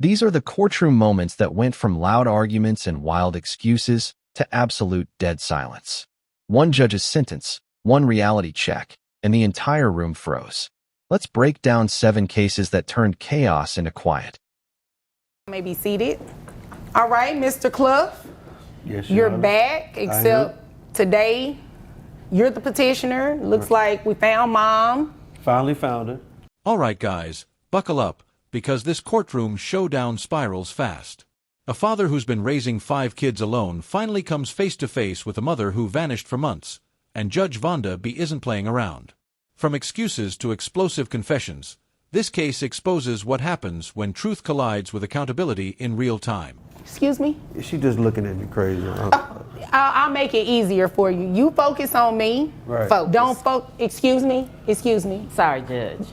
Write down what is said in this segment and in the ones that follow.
These are the courtroom moments that went from loud arguments and wild excuses to absolute dead silence. One judge's sentence, one reality check, and the entire room froze. Let's break down 7 cases that turned chaos into quiet. May be seated. All right, Mr. Clough, Yes, you're Honor. back, except today you're the petitioner. Looks like we found Mom. Finally found her. All right, guys, buckle up, because this courtroom showdown spirals fast. A father who's been raising 5 kids alone finally comes face to face with a mother who vanished for months, and Judge Vonda B isn't playing around. From excuses to explosive confessions, this case exposes what happens when truth collides with accountability in real time. Excuse me? She just looking at me crazy. I'll make it easier for you. You focus on me. Right. Don't excuse me. Excuse me. Sorry, Judge.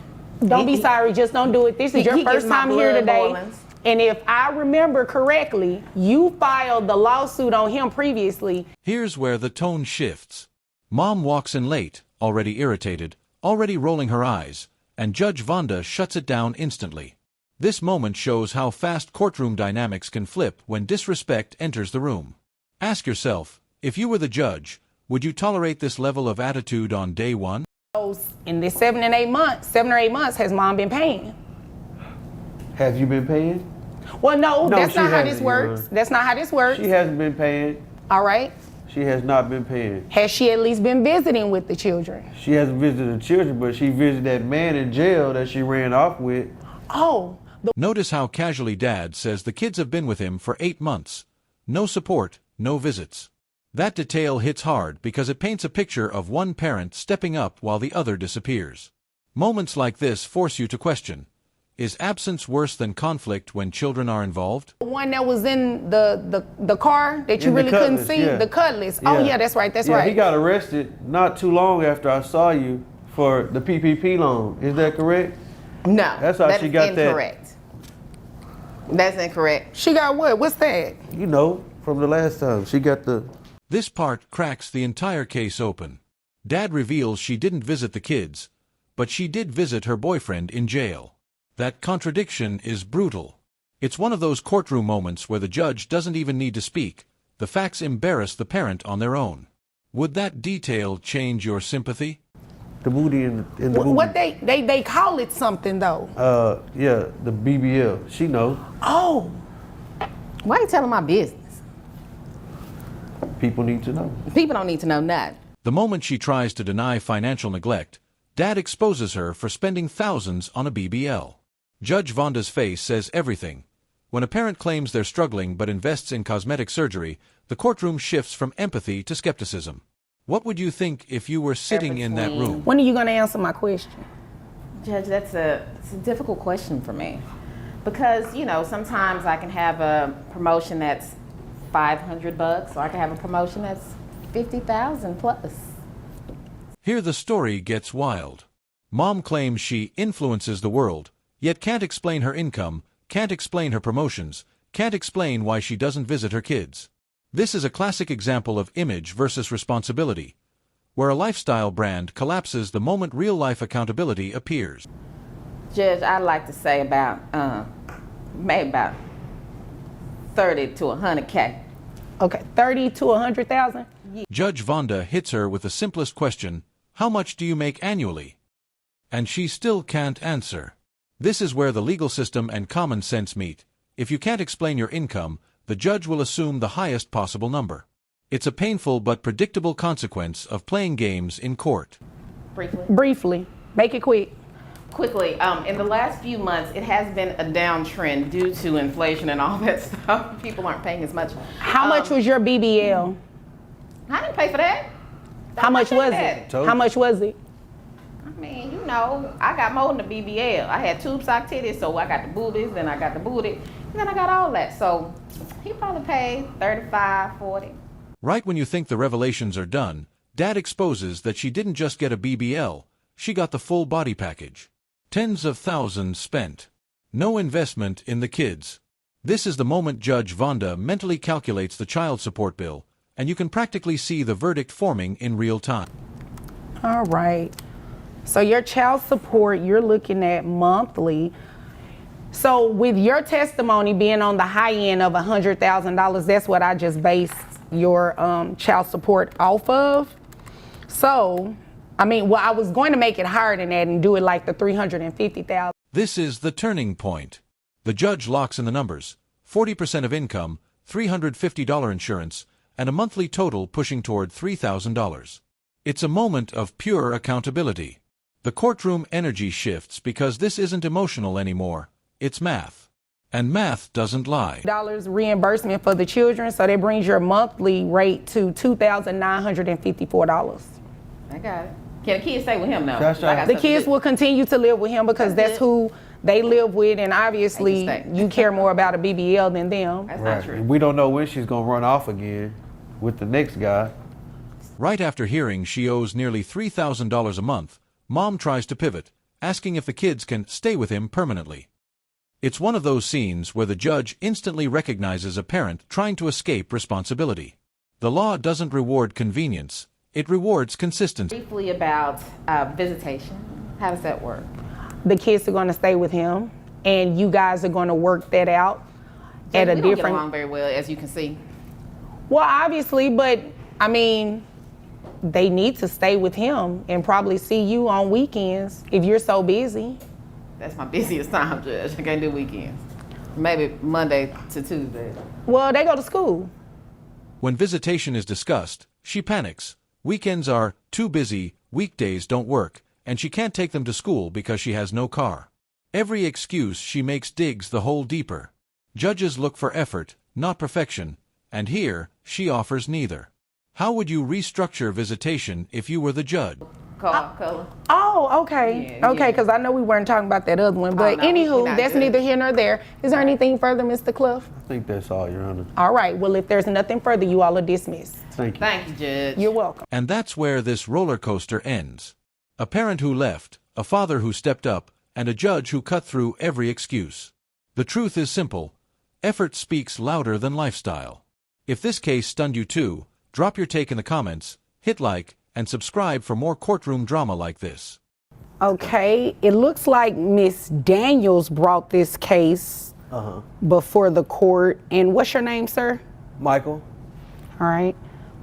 Don't be sorry. Just don't do it. This is your he first gets my time here blood today. boilings. And if I remember correctly, you filed the lawsuit on him previously. Here's where the tone shifts. Mom walks in late, already irritated, already rolling her eyes, and Judge Vonda shuts it down instantly. This moment shows how fast courtroom dynamics can flip when disrespect enters the room. Ask yourself, if you were the judge, would you tolerate this level of attitude on day one? In this 7 or 8 months, has Mom been paying? Have you been paying? Well, no, that's she not how hasn't, this works. Your That's not how this works. She hasn't been paying. All right. She has not been paying. Has she at least been visiting with the children? She hasn't visited the children, but she visited that man in jail that she ran off with. Oh. Notice how casually Dad says the kids have been with him for 8 months. No support, no visits. That detail hits hard because it paints a picture of one parent stepping up while the other disappears. Moments like this force you to question, is absence worse than conflict when children are involved? The one that was in the car that you In the really couldn't Cutlass, see, yeah. the Cutlass. Oh yeah, that's right, that's right. He got arrested not too long after I saw you for the PPP loan. Is that correct? No, That's how she got that. incorrect. That's incorrect. She got what? What's that? You know, from the last time. She got the... This part cracks the entire case open. Dad reveals she didn't visit the kids, but she did visit her boyfriend in jail. That contradiction is brutal. It's one of those courtroom moments where the judge doesn't even need to speak. The facts embarrass the parent on their own. Would that detail change your sympathy? The booty in the booty. What they call it something though. Yeah, the BBL. She know. Oh. Why are you telling my business? People need to know. People don't need to know that. The moment she tries to deny financial neglect, Dad exposes her for spending thousands on a BBL. Judge Vonda's face says everything. When a parent claims they're struggling but invests in cosmetic surgery, the courtroom shifts from empathy to skepticism. What would you think if you were sitting in that room? When are you going to answer my question? Judge, it's a difficult question for me. Because, you know, sometimes I can have a promotion that's $500, or I can have a promotion that's $50,000 plus. Here the story gets wild. Mom claims she influences the world, yet can't explain her income, can't explain her promotions, can't explain why she doesn't visit her kids. This is a classic example of image versus responsibility, where a lifestyle brand collapses the moment real-life accountability appears. Judge, I'd like to say about, maybe about 30 to 100K. Okay, 30 to 100,000. Judge Vonda hits her with the simplest question, how much do you make annually? And she still can't answer. This is where the legal system and common sense meet. If you can't explain your income, the judge will assume the highest possible number. It's a painful but predictable consequence of playing games in court. Briefly. Make it quick. Quickly, in the last few months, it has been a downtrend due to inflation and all that stuff. People aren't paying as much. How much was your BBL? I didn't pay for that. How much was it? How much was it? I mean, you know, I got more than the BBL. I had tube sock titties, so I got the boobies, then I got the booty, and then I got all that. So he probably paid 35, 40. Right when you think the revelations are done, Dad exposes that she didn't just get a BBL, she got the full body package. Tens of thousands spent. No investment in the kids. This is the moment Judge Vonda mentally calculates the child support bill, and you can practically see the verdict forming in real time. All right. So your child support, you're looking at monthly. So with your testimony being on the high end of $100,000, that's what I just based your child support off of. So, I mean, well, I was going to make it higher than that and do it like the $350,000. This is the turning point. The judge locks in the numbers: 40% of income, $350 insurance, and a monthly total pushing toward $3,000. It's a moment of pure accountability. The courtroom energy shifts because this isn't emotional anymore. It's math. And math doesn't lie. Dollars reimbursement for the children, so that brings your monthly rate to $2,954. I got it. Can the kids stay with him now? That's right. The kids will continue to live with him because that's who they live with, and obviously you care more about a BBL than them. That's not true. We don't know when she's gonna run off again with the next guy. Right after hearing she owes nearly $3,000 a month, Mom tries to pivot, asking if the kids can stay with him permanently. It's one of those scenes where the judge instantly recognizes a parent trying to escape responsibility. The law doesn't reward convenience, it rewards consistency. Briefly about visitation. How does that work? The kids are going to stay with him, and you guys are going to work that out at a We don't get different. along very well, as you can see. Well, obviously, but I mean, they need to stay with him and probably see you on weekends if you're so busy. That's my busiest time, Judge. I can't do weekends. Maybe Monday to Tuesday. Well, they go to school. When visitation is discussed, she panics. Weekends are too busy, weekdays don't work, and she can't take them to school because she has no car. Every excuse she makes digs the hole deeper. Judges look for effort, not perfection, and here she offers neither. How would you restructure visitation if you were the judge? Color. Oh, okay. Yeah, Okay, yeah. because I know we weren't talking about that other one. But no, we're anywho, not that's good. neither here nor there. Is there anything further, Mr. Cliff? I think that's all, Your Honor. All right. Well, if there's nothing further, you all are dismissed. Thank you. Thank you, Judge. You're welcome. And that's where this roller coaster ends. A parent who left, a father who stepped up, and a judge who cut through every excuse. The truth is simple. Effort speaks louder than lifestyle. If this case stunned you too, drop your take in the comments, hit like, and subscribe for more courtroom drama like this. Okay. It looks like Miss Daniels brought this case before the court. And what's your name, sir? Michael All right.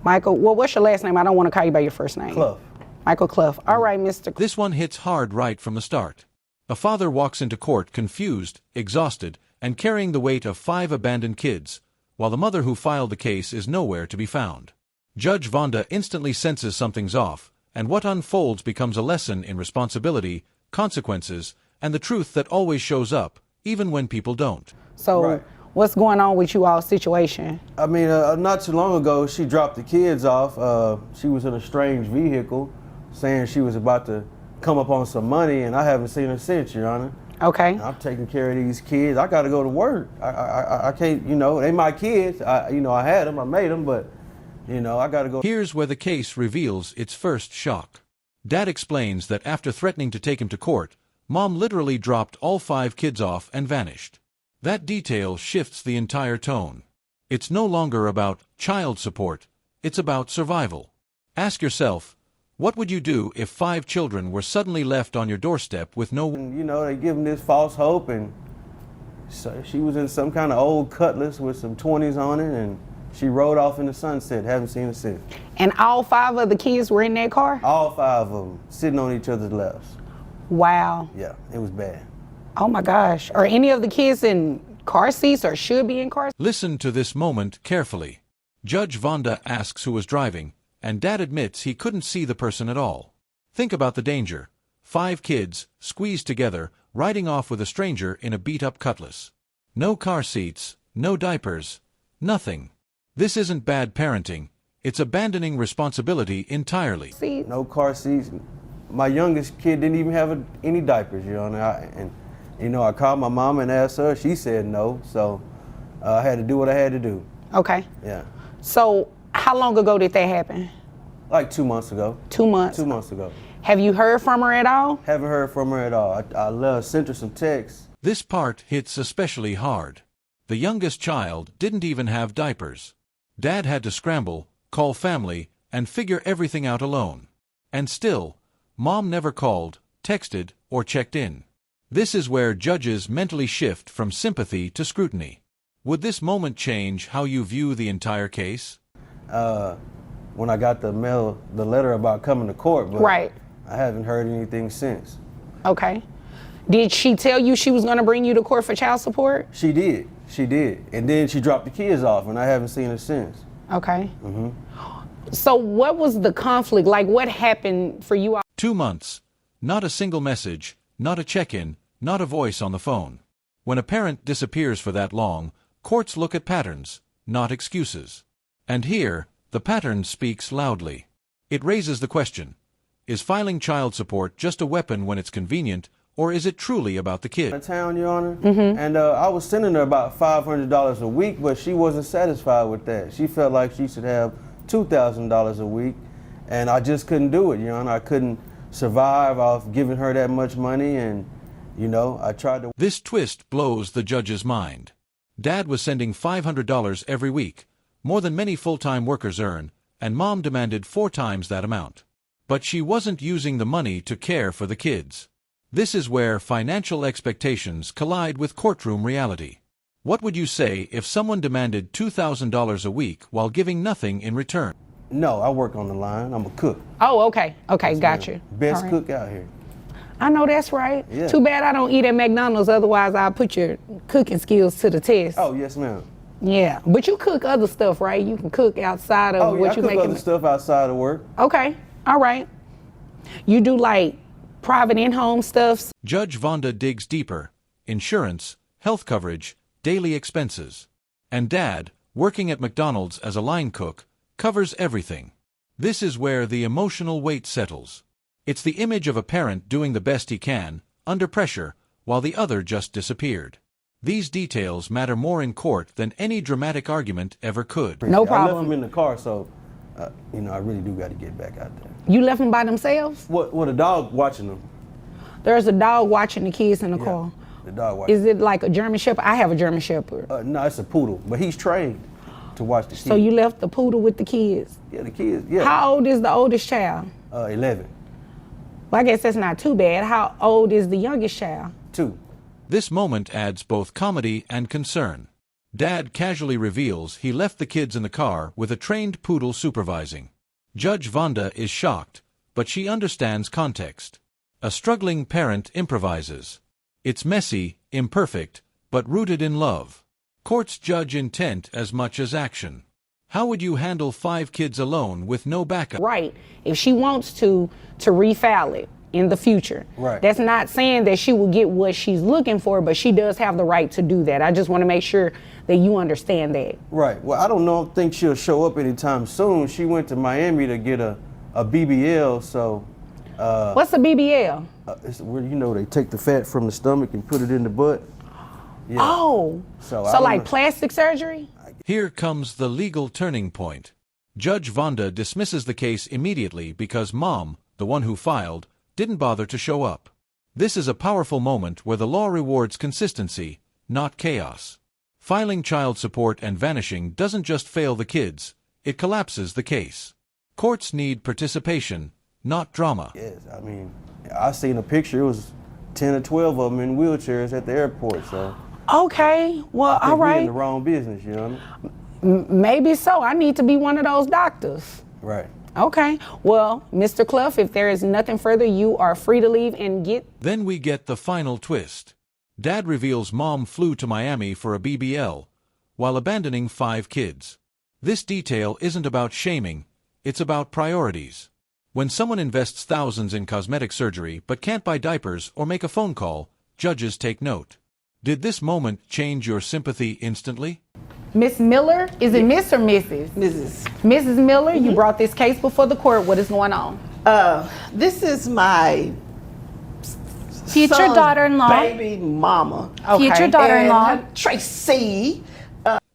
Michael, well, what's your last name? I don't want to call you by your first name. Clough. Michael Clough. All right, Mr. This one hits hard right from the start. A father walks into court confused, exhausted, and carrying the weight of 5 abandoned kids, while the mother who filed the case is nowhere to be found. Judge Vonda instantly senses something's off, and what unfolds becomes a lesson in responsibility, consequences, and the truth that always shows up, even when people don't. So Right. what's going on with you all's situation? I mean, not too long ago, she dropped the kids off. She was in a strange vehicle, saying she was about to come up on some money, and I haven't seen her since, Your Honor. Okay. I'm taking care of these kids. I got to go to work. I can't, they my kids. I had them, I made them, but, I got to go. Here's where the case reveals its first shock. Dad explains that after threatening to take him to court, Mom literally dropped all 5 kids off and vanished. That detail shifts the entire tone. It's no longer about child support, it's about survival. Ask yourself, what would you do if 5 children were suddenly left on your doorstep with no... They give them this false hope, and so she was in some kind of old Cutlass with some 20s on it, and she rode off in the sunset. Haven't seen her since. And all 5 of the kids were in that car? All 5 of them sitting on each other's laps. Wow. Yeah, it was bad. Oh my gosh. Are any of the kids in car seats or should be in car seats? Listen to this moment carefully. Judge Vonda asks who was driving, and Dad admits he couldn't see the person at all. Think about the danger. 5 kids, squeezed together, riding off with a stranger in a beat-up Cutlass. No car seats, no diapers, nothing. This isn't bad parenting. It's abandoning responsibility entirely. No car seats. My youngest kid didn't even have any diapers, Your Honor. I called my mom and asked her. She said no, so I had to do what I had to do. Okay. Yeah. So how long ago did that happen? Like 2 months ago. 2 months. 2 months ago. Have you heard from her at all? Haven't heard from her at all. I sent her some texts. This part hits especially hard. The youngest child didn't even have diapers. Dad had to scramble, call family, and figure everything out alone. And still, Mom never called, texted, or checked in. This is where judges mentally shift from sympathy to scrutiny. Would this moment change how you view the entire case? When I got the letter about coming to court, but Right. I haven't heard anything since. Okay. Did she tell you she was going to bring you to court for child support? She did. And then she dropped the kids off, and I haven't seen her since. Okay. So what was the conflict? Like, what happened for you? 2 months. Not a single message, not a check-in, not a voice on the phone. When a parent disappears for that long, courts look at patterns, not excuses. And here, the pattern speaks loudly. It raises the question, is filing child support just a weapon when it's convenient, or is it truly about the kid? In town, Your Honor, and I was sending her about $500 a week, but she wasn't satisfied with that. She felt like she should have $2,000 a week, and I just couldn't do it, Your Honor. I couldn't survive off giving her that much money, and, you know, I tried to... This twist blows the judge's mind. Dad was sending $500 every week, more than many full-time workers earn, and Mom demanded 4 times that amount. But she wasn't using the money to care for the kids. This is where financial expectations collide with courtroom reality. What would you say if someone demanded $2,000 a week while giving nothing in return? No, I work on the line. I'm a cook. Oh, okay. Okay, got you. Best All right. cook out here. I know that's right. Yeah. Too bad I don't eat at McDonald's, otherwise I'll put your cooking skills to the test. Oh, yes, ma'am. Yeah, but you cook other stuff, right? You can cook outside of Oh, yeah, what I you cook make. other stuff outside of work. Okay, all right. You do like private in-home stuff? Judge Vonda digs deeper. Insurance, health coverage, daily expenses. And Dad, working at McDonald's as a line cook, covers everything. This is where the emotional weight settles. It's the image of a parent doing the best he can, under pressure, while the other just disappeared. These details matter more in court than any dramatic argument ever could. No I problem. left them in the car, so, you know, I really do got to get back out there. You left them by themselves? What a dog watching them. There's a dog watching the kids in the car. The dog watching. Is it like a German Shepherd? I have a German Shepherd. No, it's a poodle, but he's trained to watch the kids. So you left the poodle with the kids? Yeah, the kids, yeah. How old is the oldest child? 11. Well, I guess that's not too bad. How old is the youngest child? 2. This moment adds both comedy and concern. Dad casually reveals he left the kids in the car with a trained poodle supervising. Judge Vonda is shocked, but she understands context. A struggling parent improvises. It's messy, imperfect, but rooted in love. Courts judge intent as much as action. How would you handle 5 kids alone with no backup? Right. If she wants to refile it in the future. Right. That's not saying that she will get what she's looking for, but she does have the right to do that. I just want to make sure that you understand that. Right. Well, I don't think she'll show up anytime soon. She went to Miami to get a BBL, so... What's a BBL? It's where, you know, they take the fat from the stomach and put it in the butt. Yeah. Oh, So so I don't like know. plastic surgery? Here comes the legal turning point. Judge Vonda dismisses the case immediately because Mom, the one who filed, didn't bother to show up. This is a powerful moment where the law rewards consistency, not chaos. Filing child support and vanishing doesn't just fail the kids, it collapses the case. Courts need participation, not drama. Yes, I mean, I seen a picture. It was 10 or 12 of them in wheelchairs at the airport, so... Okay, well, I all think we in right. the wrong business, you know? Maybe so. I need to be one of those doctors. Right. Okay, well, Mr. Clough, if there is nothing further, you are free to leave and get... Then we get the final twist. Dad reveals Mom flew to Miami for a BBL, while abandoning 5 kids. This detail isn't about shaming, it's about priorities. When someone invests thousands in cosmetic surgery but can't buy diapers or make a phone call, judges take note. Did this moment change your sympathy instantly? Miss Miller, is it Miss or Mrs.? Mrs. Mrs. Miller, you brought this case before the court. What is going on? This is my Future son's daughter-in-law. baby mama. Future Okay. daughter-in-law. And Tracy.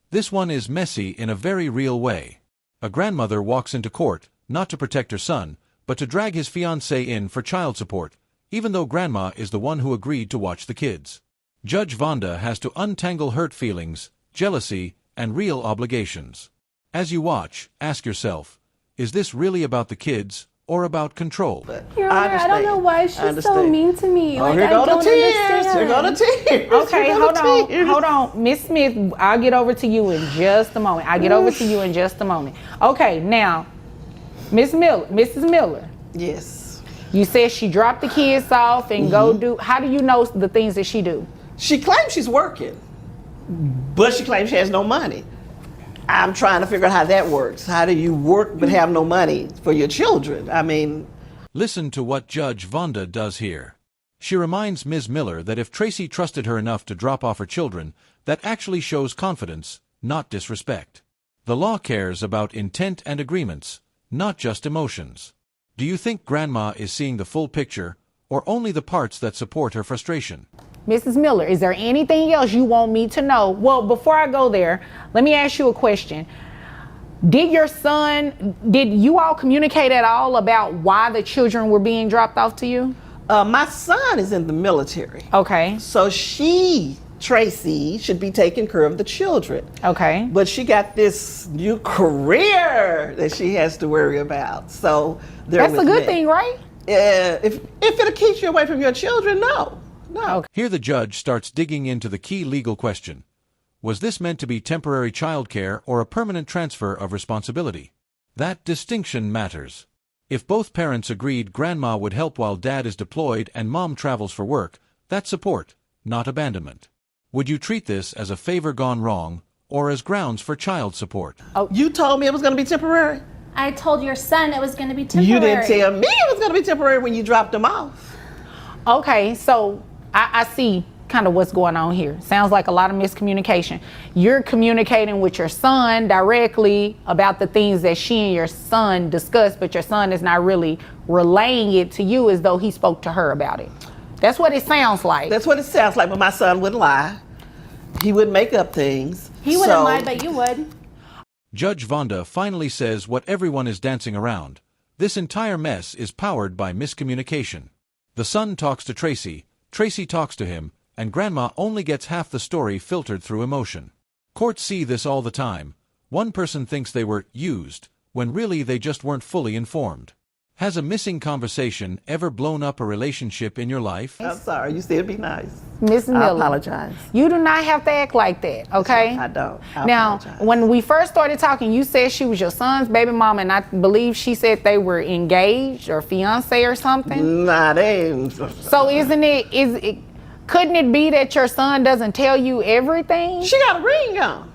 This one is messy in a very real way. A grandmother walks into court, not to protect her son, but to drag his fiancée in for child support, even though Grandma is the one who agreed to watch the kids. Judge Vonda has to untangle hurt feelings, jealousy, and real obligations. As you watch, ask yourself, is this really about the kids, or about control? Your Honor, I don't know why she's so mean to me. Oh, like, here I go the don't tears. understand. Here go the tears. Okay, Here go hold the on, tears. hold on. Miss Smith, I'll get over to you in just a moment. Okay, now, Mrs. Miller, Yes. you said she dropped the kids off and go do, how do you know the things that she do? She claims she's working, but she claims she has no money. I'm trying to figure out how that works. How do you work but have no money for your children? I mean, Listen to what Judge Vonda does here. She reminds Ms. Miller that if Tracy trusted her enough to drop off her children, that actually shows confidence, not disrespect. The law cares about intent and agreements, not just emotions. Do you think Grandma is seeing the full picture, or only the parts that support her frustration? Mrs. Miller, is there anything else you want me to know? Well, before I go there, let me ask you a question. Did you all communicate at all about why the children were being dropped off to you? my son is in the military. Okay. So Tracy, should be taking care of the children. Okay. But she got this new career that she has to worry about. So that's a good thing, right? If it'll keep you away from your children, no. Okay. Here the judge starts digging into the key legal question. Was this meant to be temporary childcare or a permanent transfer of responsibility? That distinction matters. If both parents agreed Grandma would help while Dad is deployed and Mom travels for work, that's support, not abandonment. Would you treat this as a favor gone wrong or as grounds for child support? Oh, you told me it was going to be temporary? I told your son it was going to be temporary. You didn't tell me it was going to be temporary when you dropped him off. Okay, so I see kind of what's going on here. Sounds like a lot of miscommunication. You're communicating with your son directly about the things that she and your son discussed, but your son is not really relaying it to you as though he spoke to her about it. That's what it sounds like. That's what it sounds like, but my son wouldn't lie. He wouldn't make up things. He wouldn't lie, but you would. Judge Vonda finally says what everyone is dancing around. This entire mess is powered by miscommunication. The son talks to Tracy, Tracy talks to him, and Grandma only gets half the story filtered through emotion. Courts see this all the time. One person thinks they were used, when really they just weren't fully informed. Has a missing conversation ever blown up a relationship in your life? I'm sorry, you said be nice. Ms. Miller, I apologize. You do not have to act like that, okay? I don't. I now, apologize. when we first started talking, you said she was your son's baby mama, and I believe she said they were engaged or fiance or something. Nah, they ain't. So couldn't it be that your son doesn't tell you everything? She got a ring on.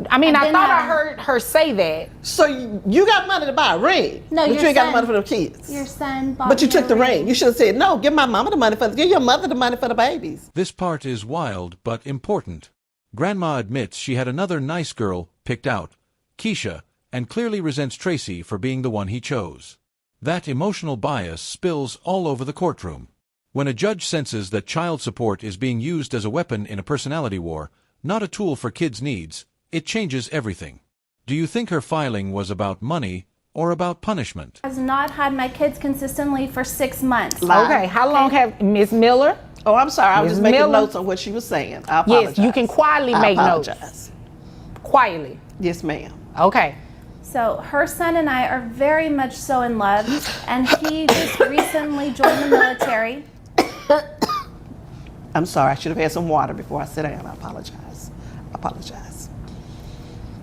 I mean, I thought I heard her say that. So you got money to buy a ring, No, but your you ain't got son- money for the kids. Your son bought But you me took a the ring. You should have said, no, give my mama the money give your mother the money for the babies. This part is wild but important. Grandma admits she had another nice girl picked out, Keisha, and clearly resents Tracy for being the one he chose. That emotional bias spills all over the courtroom. When a judge senses that child support is being used as a weapon in a personality war, not a tool for kids' needs, it changes everything. Do you think her filing was about money or about punishment? Has not had my kids consistently for 6 months. Okay, how long have Ms. Miller? Oh, I'm sorry. I was Ms. just making Miller? notes on what she was saying. I apologize. Yes, you can quietly make notes. I apologize. Quietly. Yes, ma'am. Okay. So her son and I are very much so in love, and he just recently joined the military. I'm sorry. I should have had some water before I sit down. I apologize. I apologize.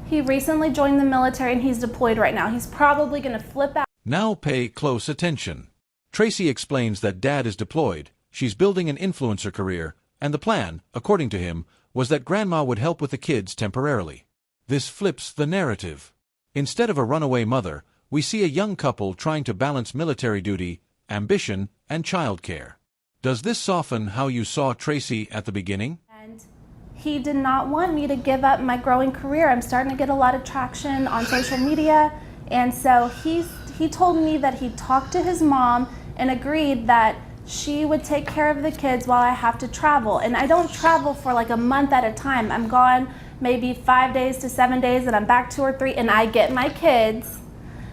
He recently joined the military and he's deployed right now. He's probably going to flip out. Now pay close attention. Tracy explains that Dad is deployed, she's building an influencer career, and the plan, according to him, was that Grandma would help with the kids temporarily. This flips the narrative. Instead of a runaway mother, we see a young couple trying to balance military duty, ambition, and childcare. Does this soften how you saw Tracy at the beginning? And he did not want me to give up my growing career. I'm starting to get a lot of traction on social media. And so he told me that he talked to his mom and agreed that she would take care of the kids while I have to travel. And I don't travel for like a month at a time. I'm gone maybe 5 days to 7 days and I'm back 2 or 3 and I get my kids.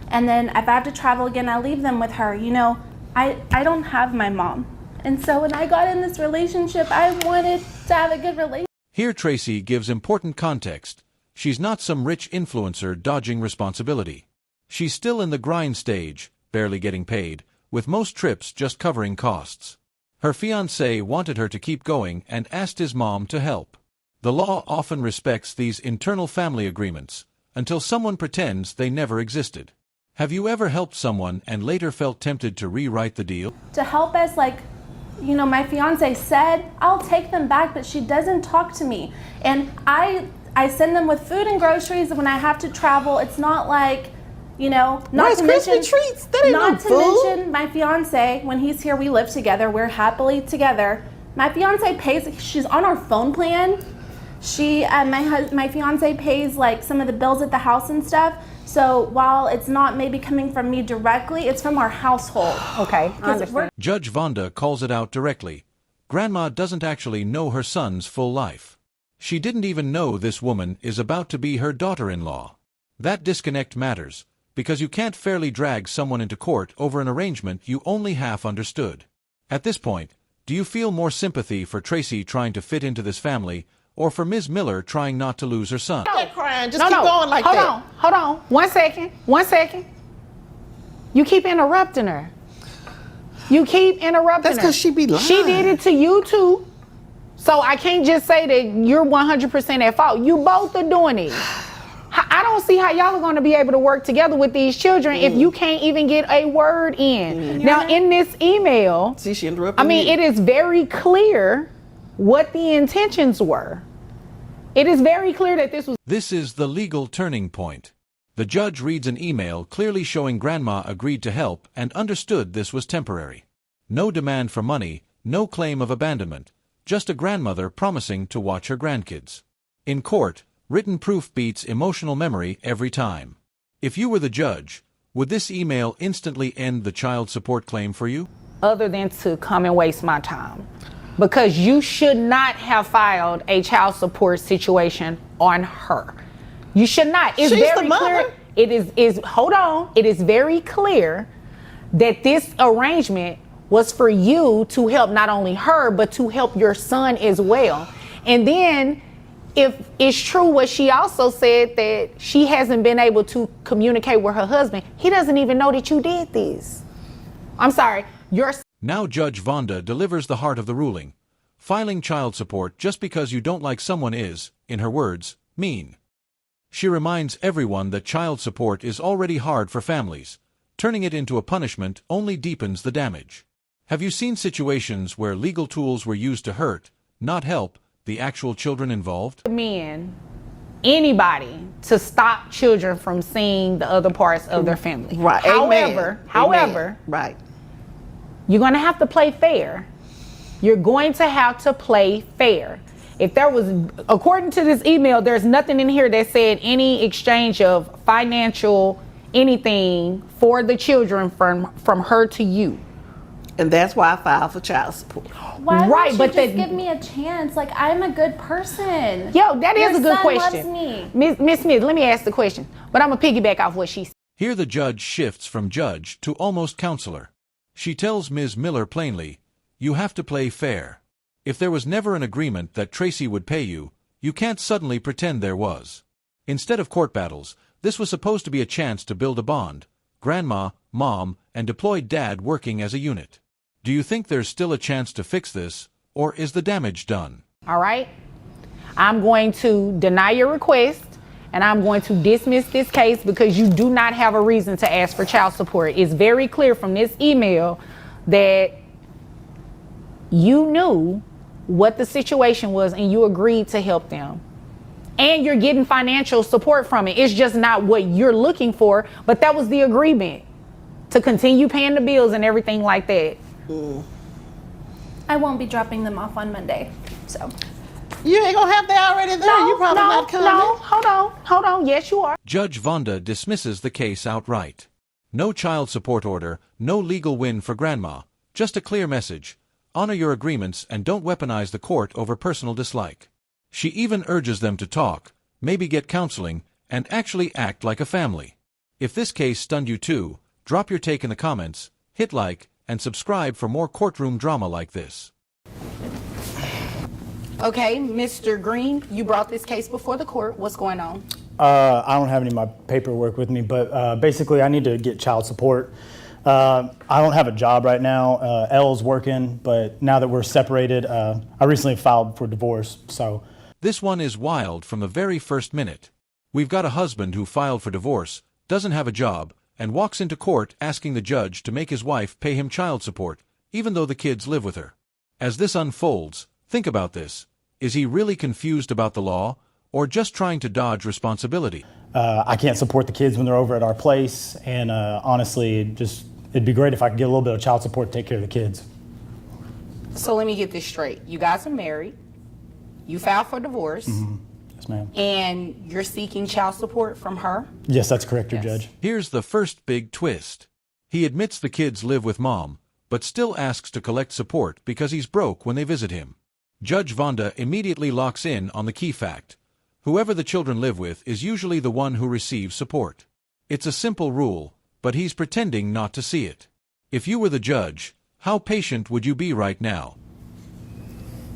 And then if I have to travel again, I leave them with her. You know, I don't have my mom. And so when I got in this relationship, I wanted to have a good relationship. Here Tracy gives important context. She's not some rich influencer dodging responsibility. She's still in the grind stage, barely getting paid, with most trips just covering costs. Her fiancé wanted her to keep going and asked his mom to help. The law often respects these internal family agreements, until someone pretends they never existed. Have you ever helped someone and later felt tempted to rewrite the deal? To help us, like, you know, my fiance said, I'll take them back, but she doesn't talk to me. And I send them with food and groceries when I have to travel. It's not like, you know, not to mention treats? That ain't not no to food. mention my fiance, when he's here, we live together, we're happily together. My fiance pays, she's on our phone plan. She, my fiance pays like some of the bills at the house and stuff. So while it's not maybe coming from me directly, it's from our household. Okay, I understand. Judge Vonda calls it out directly. Grandma doesn't actually know her son's full life. She didn't even know this woman is about to be her daughter-in-law. That disconnect matters, because you can't fairly drag someone into court over an arrangement you only half understood. At this point, do you feel more sympathy for Tracy trying to fit into this family, or for Ms. Miller trying not to lose her son? Keep crying. Just keep going like that. Hold on. 1 second. You keep interrupting her. That's because she be lying. She did it to you too. So I can't just say that you're 100% at fault. You both are doing it. I don't see how y'all are going to be able to work together with these children if you can't even get a word in. Now, in this email, See, she interrupted I mean, me. it is very clear what the intentions were. It is very clear that this was... This is the legal turning point. The judge reads an email clearly showing Grandma agreed to help and understood this was temporary. No demand for money, no claim of abandonment, just a grandmother promising to watch her grandkids. In court, written proof beats emotional memory every time. If you were the judge, would this email instantly end the child support claim for you? Other than to come and waste my time. Because you should not have filed a child support situation on her. You should not. It's She's very the mother. clear. It is very clear that this arrangement was for you to help not only her, but to help your son as well. And then, if it's true what she also said, that she hasn't been able to communicate with her husband, he doesn't even know that you did this. I'm sorry, Now Judge Vonda delivers the heart of the ruling. Filing child support just because you don't like someone is, in her words, mean. She reminds everyone that child support is already hard for families. Turning it into a punishment only deepens the damage. Have you seen situations where legal tools were used to hurt, not help, the actual children involved? men, anybody, to stop children from seeing the other parts of their family. Right. However, Amen. Right. you're going to have to play fair. You're going to have to play fair. If there was, according to this email, there's nothing in here that said any exchange of financial anything for the children from her to you. And that's why I filed for child support. Why Right, won't but you just the- give me a chance? Like, I'm a good person. Yo, that is Your a good son question. loves me. Miss Smith, let me ask the question, but I'm going to piggyback off what she said. Here the judge shifts from judge to almost counselor. She tells Ms. Miller plainly, you have to play fair. If there was never an agreement that Tracy would pay you, you can't suddenly pretend there was. Instead of court battles, this was supposed to be a chance to build a bond. Grandma, mom, and deployed dad working as a unit. Do you think there's still a chance to fix this, or is the damage done? All right? I'm going to deny your request, and I'm going to dismiss this case because you do not have a reason to ask for child support. It's very clear from this email that you knew what the situation was and you agreed to help them. And you're getting financial support from it. It's just not what you're looking for, but that was the agreement, to continue paying the bills and everything like that. I won't be dropping them off on Monday, so. You ain't gonna have that already there. You probably not coming. No, hold on. Yes, you are. Judge Vonda dismisses the case outright. No child support order, no legal win for Grandma, just a clear message. Honor your agreements and don't weaponize the court over personal dislike. She even urges them to talk, maybe get counseling, and actually act like a family. If this case stunned you too, drop your take in the comments, hit like, and subscribe for more courtroom drama like this. Okay, Mr. Green, you brought this case before the court. What's going on? I don't have any of my paperwork with me, but basically I need to get child support. I don't have a job right now. Elle's working, but now that we're separated, I recently filed for divorce, so. This one is wild from the very first minute. We've got a husband who filed for divorce, doesn't have a job, and walks into court asking the judge to make his wife pay him child support, even though the kids live with her. As this unfolds, think about this. Is he really confused about the law, or just trying to dodge responsibility? I can't support the kids when they're over at our place, and honestly, it'd be great if I could get a little bit of child support to take care of the kids. So let me get this straight. You guys are married. You filed for divorce. Mm-hmm. Yes, ma'am. And you're seeking child support from her? Yes, that's correct, Your Judge. Here's the first big twist. He admits the kids live with mom, but still asks to collect support because he's broke when they visit him. Judge Vonda immediately locks in on the key fact. Whoever the children live with is usually the one who receives support. It's a simple rule, but he's pretending not to see it. If you were the judge, how patient would you be right now?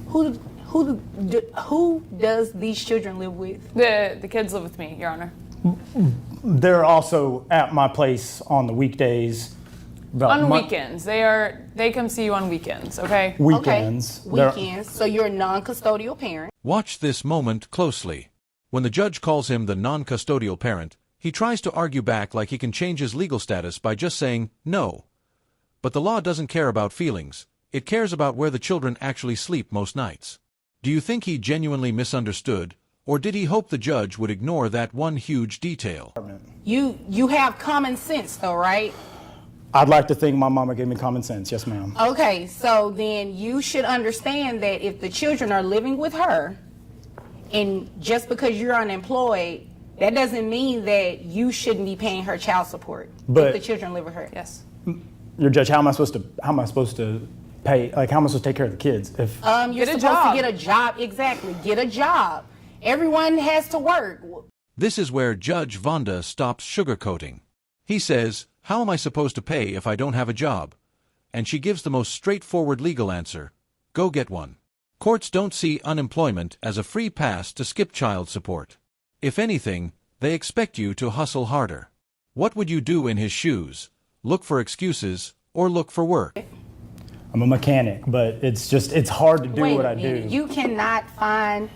Who does these children live with? The kids live with me, Your Honor. They're also at my place on the weekdays. On weekends. They come see you on weekends, okay? Weekends. Okay. Weekends. So you're a non-custodial parent. Watch this moment closely. When the judge calls him the non-custodial parent, he tries to argue back like he can change his legal status by just saying no. But the law doesn't care about feelings. It cares about where the children actually sleep most nights. Do you think he genuinely misunderstood, or did he hope the judge would ignore that one huge detail? You have common sense though, right? I'd like to think my mama gave me common sense. Yes, ma'am. Okay, so then you should understand that if the children are living with her, and just because you're unemployed, that doesn't mean that you shouldn't be paying her child support But- if the children live with her. Yes. Your Judge, how am I supposed to pay? Like, how am I supposed to take care of the kids? If You're supposed to get a job. Exactly, get a job. Everyone has to work. This is where Judge Vonda stops sugarcoating. He says, "How am I supposed to pay if I don't have a job?" And she gives the most straightforward legal answer: go get one. Courts don't see unemployment as a free pass to skip child support. If anything, they expect you to hustle harder. What would you do in his shoes? Look for excuses or look for work? I'm a mechanic, but it's hard to do Wait what a I do. minute. You cannot find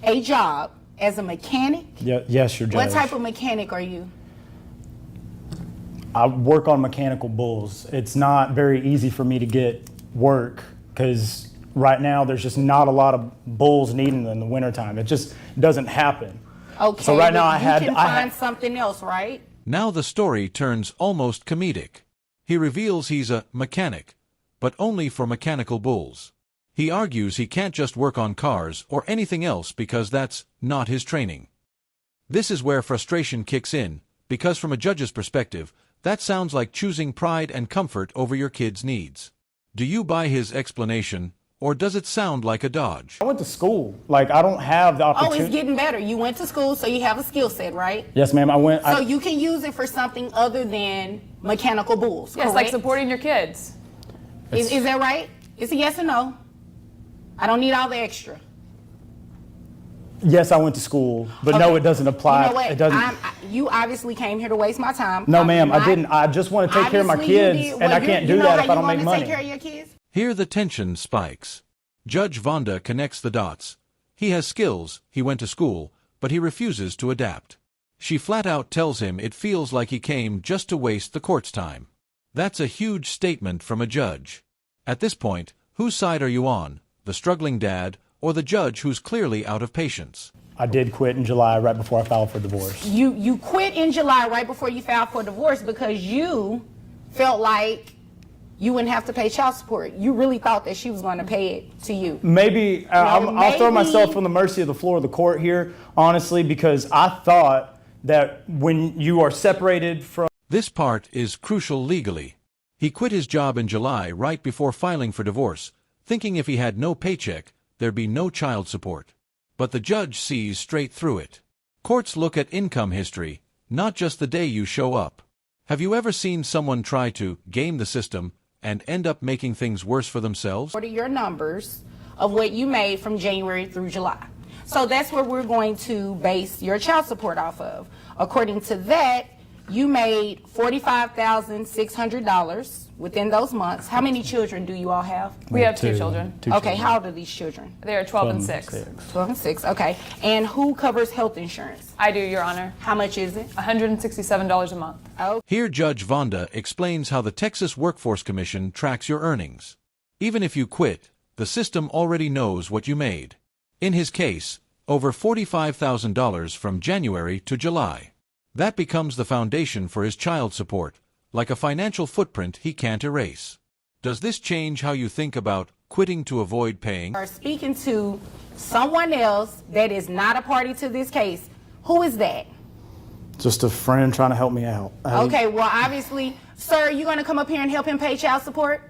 a job as a mechanic? Yes, Your Judge. What type of mechanic are you? I work on mechanical bulls. It's not very easy for me to get work because right now there's just not a lot of bulls needed in the wintertime. It just doesn't happen. Okay. So right now you can find something else, right? Now the story turns almost comedic. He reveals he's a mechanic, but only for mechanical bulls. He argues he can't just work on cars or anything else because that's not his training. This is where frustration kicks in, because from a judge's perspective, that sounds like choosing pride and comfort over your kid's needs. Do you buy his explanation, or does it sound like a dodge? I went to school. Like, I don't have the opportunity. Oh, it's getting better. You went to school, so you have a skill set, right? Yes, ma'am. So you can use it for something other than mechanical bulls, Yes, correct? like supporting your kids. Is that right? It's a yes or no? I don't need all the extra. Yes, I went to school, but no, it doesn't apply. You know what? It doesn't. You obviously came here to waste my time. No, ma'am, I didn't. I just want to take care of my Obviously you kids, did. and Well, I can't do that if I don't make money. Take care of your kids? Here the tension spikes. Judge Vonda connects the dots. He has skills, he went to school, but he refuses to adapt. She flat out tells him it feels like he came just to waste the court's time. That's a huge statement from a judge. At this point, whose side are you on? The struggling dad, or the judge who's clearly out of patience? I did quit in July right before I filed for divorce. You quit in July right before you filed for divorce because you felt like you wouldn't have to pay child support. You really thought that she was going to pay it to you. Maybe, I'll throw myself on the mercy of the floor of the court here, honestly, because I thought that when you are separated from... This part is crucial legally. He quit his job in July right before filing for divorce, thinking if he had no paycheck, there'd be no child support. But the judge sees straight through it. Courts look at income history, not just the day you show up. Have you ever seen someone try to game the system and end up making things worse for themselves? What are your numbers of what you made from January through July? So that's where we're going to base your child support off of. According to that, You made $45,600 within those months. How many children do you all have? We have two children. Okay, how old are these children? They are 12 and 6. 12 and 6, okay. And who covers health insurance? I do, Your Honor. How much is it? $167 a month. Oh, Here Judge Vonda explains how the Texas Workforce Commission tracks your earnings. Even if you quit, the system already knows what you made. In his case, over $45,000 from January to July. That becomes the foundation for his child support, like a financial footprint he can't erase. Does this change how you think about quitting to avoid paying? are speaking to someone else that is not a party to this case. Who is that? Just a friend trying to help me out. Okay, well, obviously, sir, you going to come up here and help him pay child support?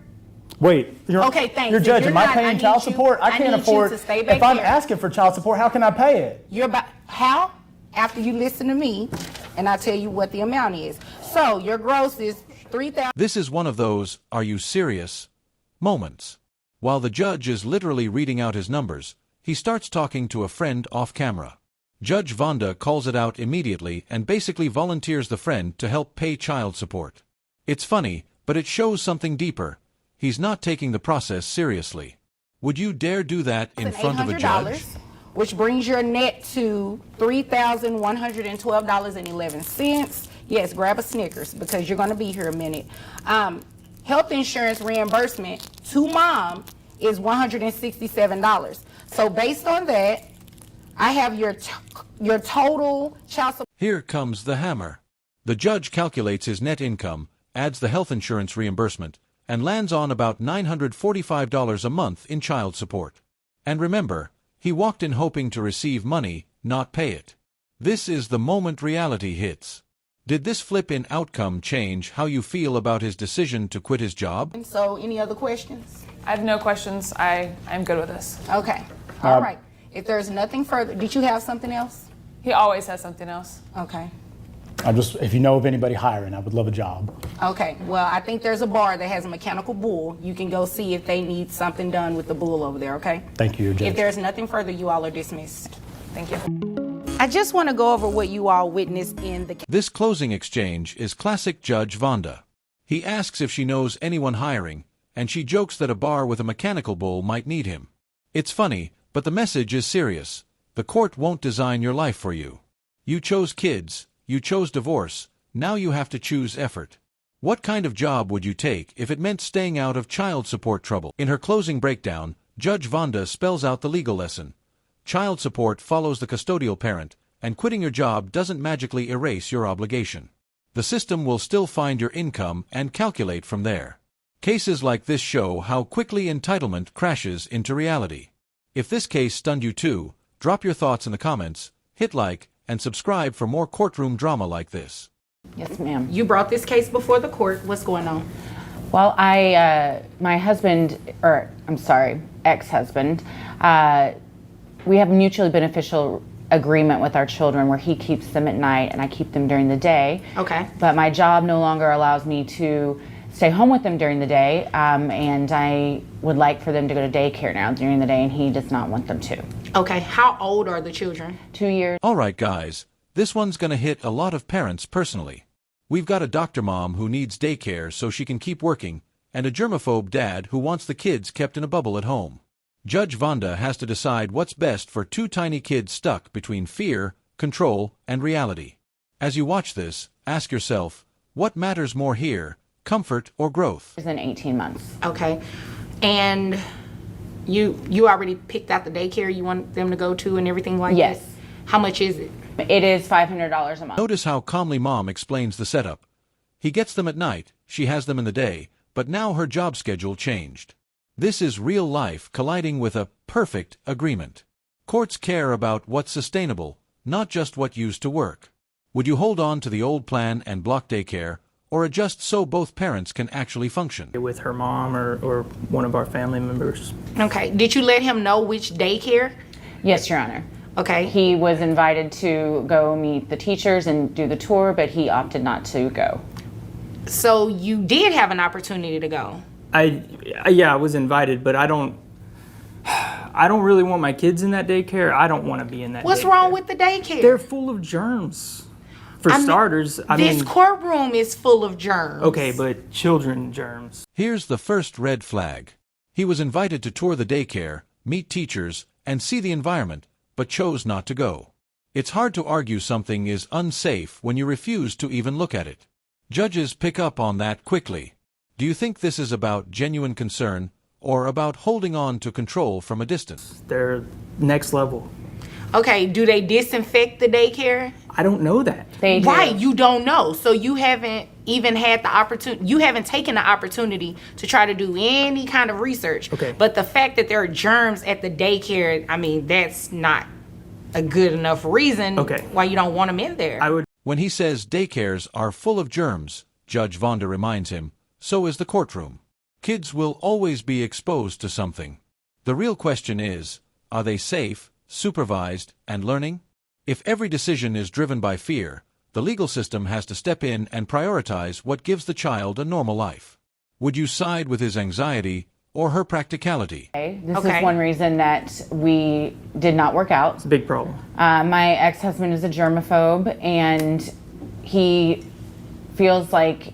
Wait, Okay, thanks. You're If judging. you're Am I not, I paying need child you- support? I I can't need you afford. to stay back If I'm here. asking for child support, how can I pay it? How? After you listen to me, and I tell you what the amount is. So your gross is $3,000. This is one of those "are you serious" moments. While the judge is literally reading out his numbers, he starts talking to a friend off camera. Judge Vonda calls it out immediately and basically volunteers the friend to help pay child support. It's funny, but it shows something deeper. He's not taking the process seriously. Would you dare do that in front of a judge? Which brings your net to $3,112.11. Yes, grab a Snickers because you're going to be here a minute. Health insurance reimbursement to mom is $167. So based on that, I have your total child support. Here comes the hammer. The judge calculates his net income, adds the health insurance reimbursement, and lands on about $945 a month in child support. And remember, he walked in hoping to receive money, not pay it. This is the moment reality hits. Did this flip in outcome change how you feel about his decision to quit his job? So any other questions? I have no questions. I'm good with this. Okay. All right. If there's nothing further, did you have something else? He always has something else. Okay. If you know of anybody hiring, I would love a job. Okay, well, I think there's a bar that has a mechanical bull. You can go see if they need something done with the bull over there, okay? Thank you, Judge. If there's nothing further, you all are dismissed. Thank you. I just want to go over what you all witnessed in the case. This closing exchange is classic Judge Vonda. He asks if she knows anyone hiring, and she jokes that a bar with a mechanical bull might need him. It's funny, but the message is serious. The court won't design your life for you. You chose kids, you chose divorce, now you have to choose effort. What kind of job would you take if it meant staying out of child support trouble? In her closing breakdown, Judge Vonda spells out the legal lesson. Child support follows the custodial parent, and quitting your job doesn't magically erase your obligation. The system will still find your income and calculate from there. Cases like this show how quickly entitlement crashes into reality. If this case stunned you too, drop your thoughts in the comments, hit like, and subscribe for more courtroom drama like this. Yes, ma'am. You brought this case before the court. What's going on? Well, my husband, or I'm sorry, ex-husband, we have a mutually beneficial agreement with our children where he keeps them at night and I keep them during the day. Okay. But my job no longer allows me to stay home with them during the day, and I would like for them to go to daycare now during the day, and he does not want them to. Okay, how old are the children? 2 years. Alright guys, this one's gonna hit a lot of parents personally. We've got a doctor mom who needs daycare so she can keep working, and a germaphobe dad who wants the kids kept in a bubble at home. Judge Vonda has to decide what's best for two tiny kids stuck between fear, control, and reality. As you watch this, ask yourself, what matters more here, comfort or growth? In 18 months. Okay, and you already picked out the daycare you want them to go to and everything like Yes. that? How much is it? It is $500 a month. Notice how calmly mom explains the setup. He gets them at night, she has them in the day, but now her job schedule changed. This is real life colliding with a perfect agreement. Courts care about what's sustainable, not just what used to work. Would you hold on to the old plan and block daycare, or adjust so both parents can actually function? With her mom or one of our family members. Okay, did you let him know which daycare? Yes, Your Honor. Okay. He was invited to go meet the teachers and do the tour, but he opted not to go. So you did have an opportunity to go? I was invited, but I don't really want my kids in that daycare. I don't want to be in that What's daycare. wrong with the daycare? They're full of germs. For starters, I this mean, courtroom is full of germs. okay, but children germs. Here's the first red flag. He was invited to tour the daycare, meet teachers, and see the environment, but chose not to go. It's hard to argue something is unsafe when you refuse to even look at it. Judges pick up on that quickly. Do you think this is about genuine concern or about holding on to control from a distance? They're next level. Okay, do they disinfect the daycare? I don't know that. They do. Right, you don't know. So you haven't even had the opportunity, you haven't taken the opportunity to try to do any kind of research. Okay. But the fact that there are germs at the daycare, I mean, that's not a good enough reason why you don't want them in there. When he says daycares are full of germs, Judge Vonda reminds him, so is the courtroom. Kids will always be exposed to something. The real question is, are they safe, supervised, and learning? If every decision is driven by fear, the legal system has to step in and prioritize what gives the child a normal life. Would you side with his anxiety or her practicality? This is one reason that we did not work out. It's a big problem. My ex-husband is a germaphobe, and he feels like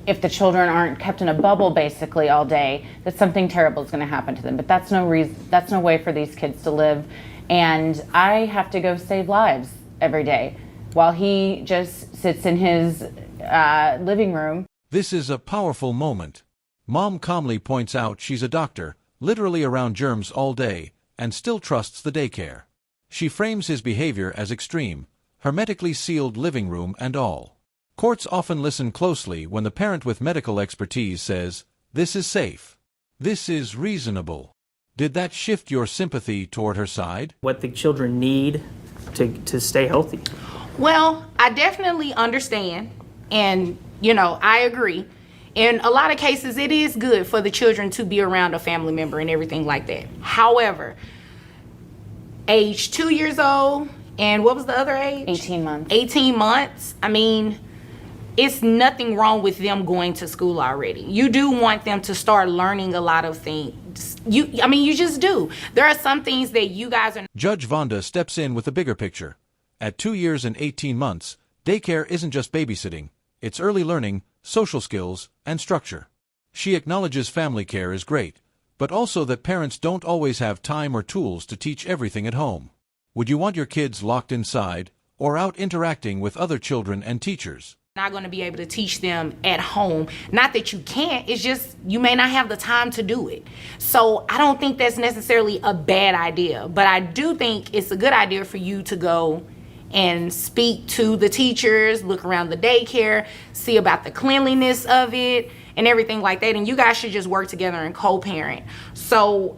if the children aren't kept in a bubble basically all day, that something terrible is going to happen to them. But that's no reason. That's no way for these kids to live. And I have to go save lives every day while he just sits in his living room. This is a powerful moment. Mom calmly points out she's a doctor, literally around germs all day, and still trusts the daycare. She frames his behavior as extreme, hermetically sealed living room and all. Courts often listen closely when the parent with medical expertise says, "This is safe. This is reasonable." Did that shift your sympathy toward her side? What the children need to stay healthy. Well, I definitely understand, and I agree. In a lot of cases, it is good for the children to be around a family member and everything like that. However, age 2 years old, and what was the other age? 18 months. 18 months. I mean, it's nothing wrong with them going to school already. You do want them to start learning a lot of things. You just do. There are some things that you guys are. Judge Vonda steps in with the bigger picture. At 2 years and 18 months, daycare isn't just babysitting. It's early learning, social skills, and structure. She acknowledges family care is great, but also that parents don't always have time or tools to teach everything at home. Would you want your kids locked inside or out interacting with other children and teachers? Not going to be able to teach them at home. Not that you can't, it's just you may not have the time to do it. So I don't think that's necessarily a bad idea, but I do think it's a good idea for you to go and speak to the teachers, look around the daycare, see about the cleanliness of it and everything like that. And you guys should just work together and co-parent. So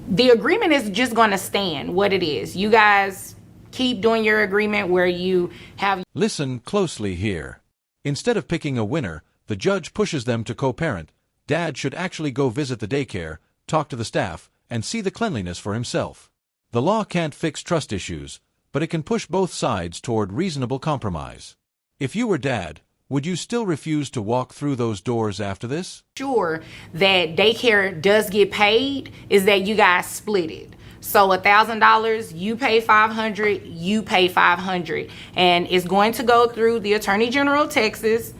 the agreement is just going to stand what it is. You guys keep doing your agreement where you have. Listen closely here. Instead of picking a winner, the judge pushes them to co-parent. Dad should actually go visit the daycare, talk to the staff, and see the cleanliness for himself. The law can't fix trust issues, but it can push both sides toward reasonable compromise. If you were Dad, would you still refuse to walk through those doors after this? Sure that daycare does get paid is that you guys split it. So $1,000, you pay $500, you pay $500, and it's going to go through the Attorney General of Texas.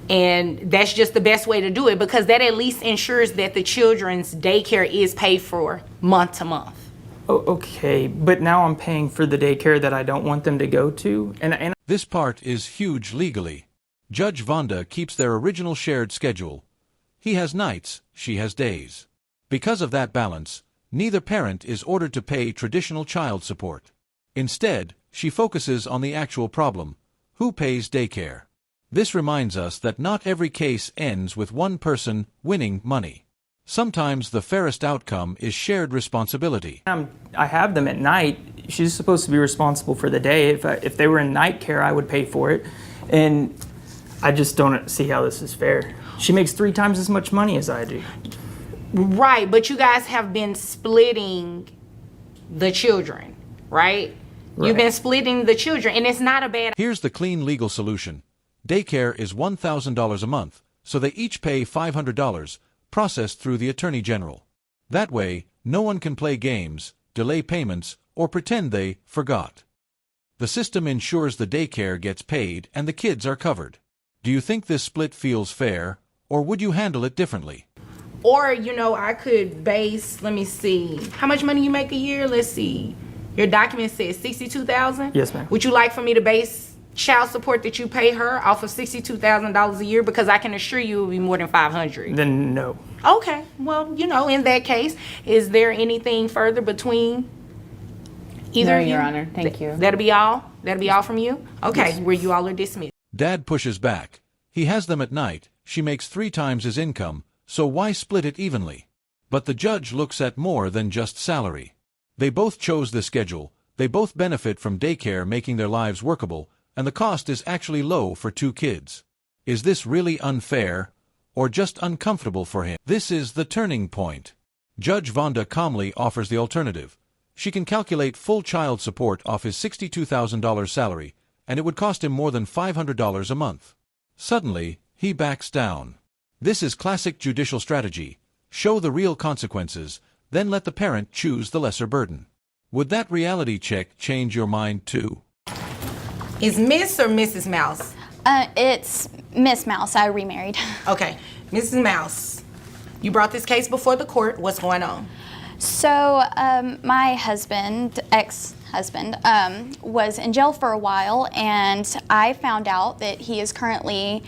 And that's just the best way to do it, because that at least ensures that the children's daycare is paid for month to month. Oh, okay, but now I'm paying for the daycare that I don't want them to go to, and This part is huge legally. Judge Vonda keeps their original shared schedule. He has nights, she has days. Because of that balance, neither parent is ordered to pay traditional child support. Instead, she focuses on the actual problem: who pays daycare? This reminds us that not every case ends with one person winning money. Sometimes the fairest outcome is shared responsibility. I have them at night. She's supposed to be responsible for the day. If they were in night care, I would pay for it. And I just don't see how this is fair. She makes 3 times as much money as I do. Right, but you guys have been splitting the children, right? You've been splitting the children, and it's not a bad. Here's the clean legal solution. Daycare is $1,000 a month, so they each pay $500, processed through the Attorney General. That way, no one can play games, delay payments, or pretend they forgot. The system ensures the daycare gets paid and the kids are covered. Do you think this split feels fair, or would you handle it differently? Or, you know, I could base, let me see, how much money you make a year? Let's see. Your document says $62,000? Yes, ma'am. Would you like for me to base child support that you pay her off of $62,000 a year? Because I can assure you it will be more than $500. Then no. Okay, well, you know, in that case, is there anything further between either No, of you? Your Honor. Thank you. That'll be all? That'll be all from you? Okay, where you all are dismissed. Dad pushes back. He has them at night. She makes 3 times his income, so why split it evenly? But the judge looks at more than just salary. They both chose this schedule. They both benefit from daycare making their lives workable, and the cost is actually low for 2 kids. Is this really unfair, or just uncomfortable for him? This is the turning point. Judge Vonda calmly offers the alternative. She can calculate full child support off his $62,000 salary, and it would cost him more than $500 a month. Suddenly, he backs down. This is classic judicial strategy. Show the real consequences, then let the parent choose the lesser burden. Would that reality check change your mind too? Is Miss or Mrs. Mouse? It's Miss Mouse. I remarried. Okay, Mrs. Mouse, you brought this case before the court. What's going on? So my husband, ex-husband, was in jail for a while, and I found out that he is currently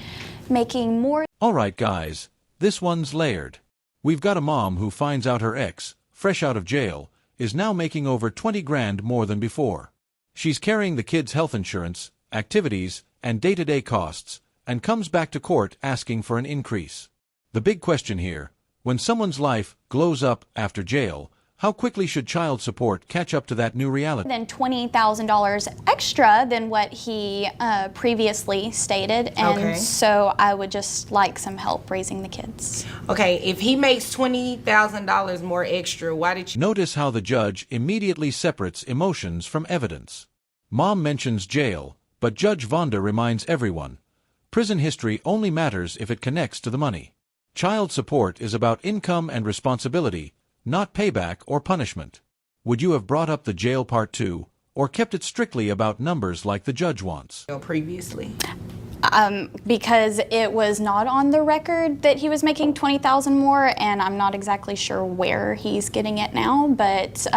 making more. All right, guys, this one's layered. We've got a mom who finds out her ex, fresh out of jail, is now making over 20 grand more than before. She's carrying the kids' health insurance, activities, and day-to-day costs, and comes back to court asking for an increase. The big question here, when someone's life glows up after jail, how quickly should child support catch up to that new reality? Than $20,000 extra than what he previously stated, and so I would just like some help raising the kids. Okay, if he makes $20,000 more extra, why did you? Notice how the judge immediately separates emotions from evidence. Mom mentions jail, but Judge Vonda reminds everyone, prison history only matters if it connects to the money. Child support is about income and responsibility, not payback or punishment. Would you have brought up the jail part too, or kept it strictly about numbers like the judge wants? Previously. Because it was not on the record that he was making $20,000 more, and I'm not exactly sure where he's getting it now, but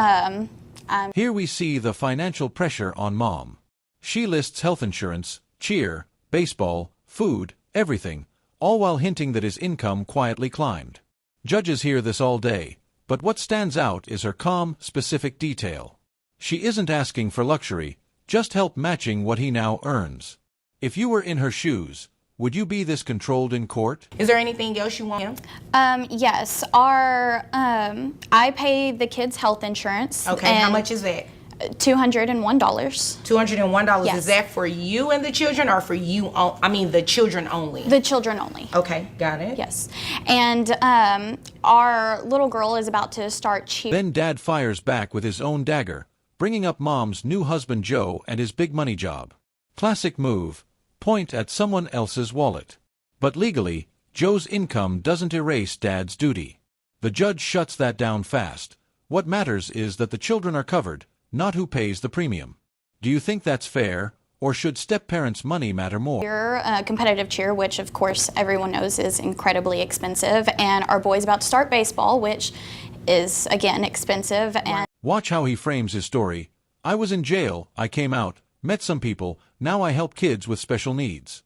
Here we see the financial pressure on mom. She lists health insurance, cheer, baseball, food, everything, all while hinting that his income quietly climbed. Judges hear this all day, but what stands out is her calm, specific detail. She isn't asking for luxury, just help matching what he now earns. If you were in her shoes, would you be this controlled in court? Is there anything else you want? Yes, I pay the kids' health insurance. Okay, how much is that? $201. $201. Yes. Is that for you and the children, or for you? The children only. The children only. Okay, got it. Yes, and our little girl is about to start cheer. Then Dad fires back with his own dagger, bringing up Mom's new husband Joe and his big money job. Classic move, point at someone else's wallet. But legally, Joe's income doesn't erase Dad's duty. The judge shuts that down fast. What matters is that the children are covered, not who pays the premium. Do you think that's fair, or should step-parents' money matter more? Competitive cheer, which of course everyone knows is incredibly expensive, and our boy's about to start baseball, which is again expensive. And watch how he frames his story. I was in jail, I came out, met some people, now I help kids with special needs.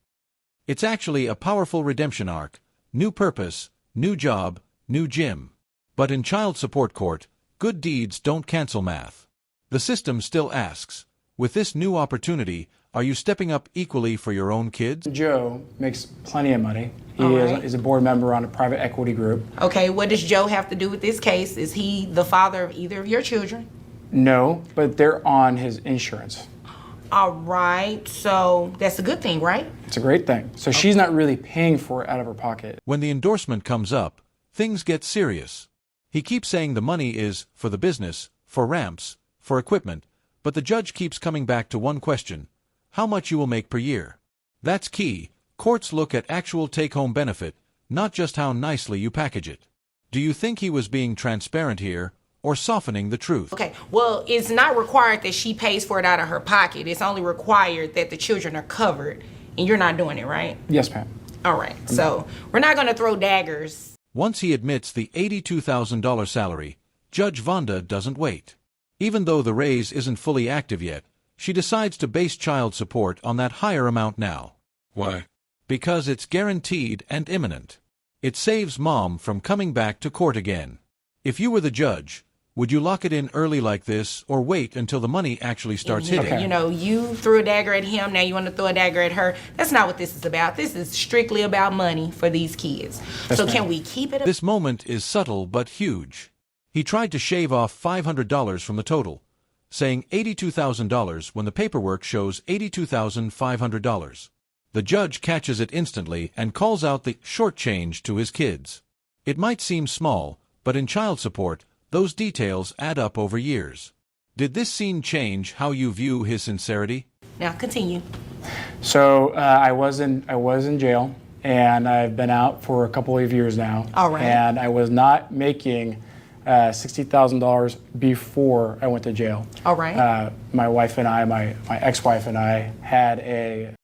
It's actually a powerful redemption arc, new purpose, new job, new gym. But in child support court, good deeds don't cancel math. The system still asks, with this new opportunity, are you stepping up equally for your own kids? Joe makes plenty of money. He right. is a board member on a private equity group. Okay, what does Joe have to do with this case? Is he the father of either of your children? No, but they're on his insurance. All right, so that's a good thing, right? It's a great thing. So she's not really paying for it out of her pocket. When the endorsement comes up, things get serious. He keeps saying the money is for the business, for ramps, for equipment, but the judge keeps coming back to one question: how much you will make per year. That's key. Courts look at actual take-home benefit, not just how nicely you package it. Do you think he was being transparent here, or softening the truth. Okay, well, it's not required that she pays for it out of her pocket. It's only required that the children are covered, and you're not doing it, right? Yes, ma'am. All right, so we're not going to throw daggers. Once he admits the $82,000 salary, Judge Vonda doesn't wait. Even though the raise isn't fully active yet, she decides to base child support on that higher amount now. Why? Because it's guaranteed and imminent. It saves mom from coming back to court again. If you were the judge, would you lock it in early like this or wait until the money actually starts hitting? You know, you threw a dagger at him, now you want to throw a dagger at her. That's not what this is about. This is strictly about money for these kids. So can we keep it? This moment is subtle but huge. He tried to shave off $500 from the total, saying $82,000 when the paperwork shows $82,500. The judge catches it instantly and calls out the short change to his kids. It might seem small, but in child support, those details add up over years. Did this scene change how you view his sincerity? Now continue. So I was in jail, and I've been out for a couple of years now. All right. And I was not making $60,000 before I went to jail. All right. My wife and I, my ex-wife and I, had a...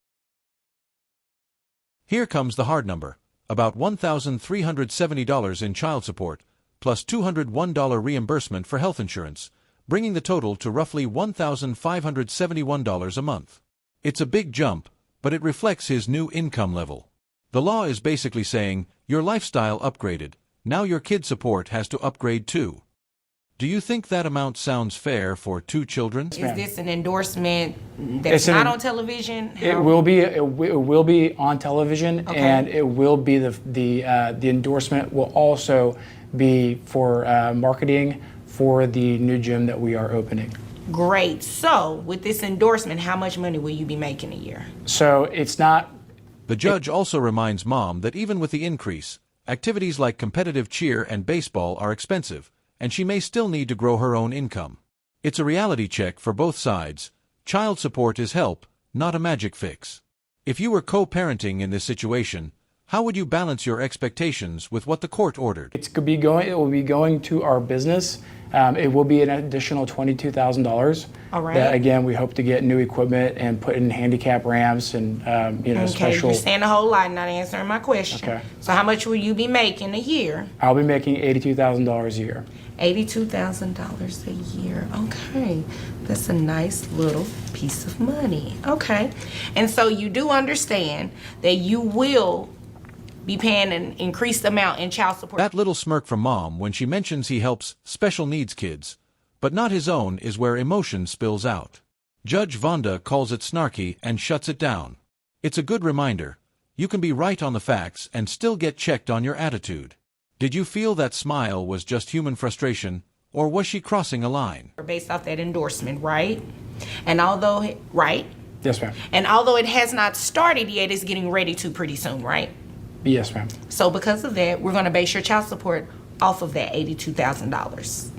Here comes the hard number, about $1,370 in child support, plus $201 reimbursement for health insurance, bringing the total to roughly $1,571 a month. It's a big jump, but it reflects his new income level. The law is basically saying, your lifestyle upgraded, now your kid support has to upgrade too. Do you think that amount sounds fair for 2 children? Is this an endorsement that's not on television? It will be. It will be on television, and it will be the endorsement will also be for marketing for the new gym that we are opening. Great. So with this endorsement, how much money will you be making a year? So it's not. The judge also reminds mom that even with the increase, activities like competitive cheer and baseball are expensive, and she may still need to grow her own income. It's a reality check for both sides. Child support is help, not a magic fix. If you were co-parenting in this situation, how would you balance your expectations with what the court ordered? It will be going to our business. It will be an additional $22,000. All right. That, again, we hope to get new equipment and put in handicap ramps and special. You're saying a whole lot, not answering my question. Okay. So how much will you be making a year? I'll be making $82,000 a year. $82,000 a year. Okay. That's a nice little piece of money. Okay. And so you do understand that you will be paying an increased amount in child support. That little smirk from mom when she mentions he helps special needs kids, but not his own, is where emotion spills out. Judge Vonda calls it snarky and shuts it down. It's a good reminder. You can be right on the facts and still get checked on your attitude. Did you feel that smile was just human frustration, or was she crossing a line? Based off that endorsement, right? And although, right? Yes, ma'am. And although it has not started yet, it's getting ready to pretty soon, right? Yes, ma'am. So because of that, we're going to base your child support off of that $82,000.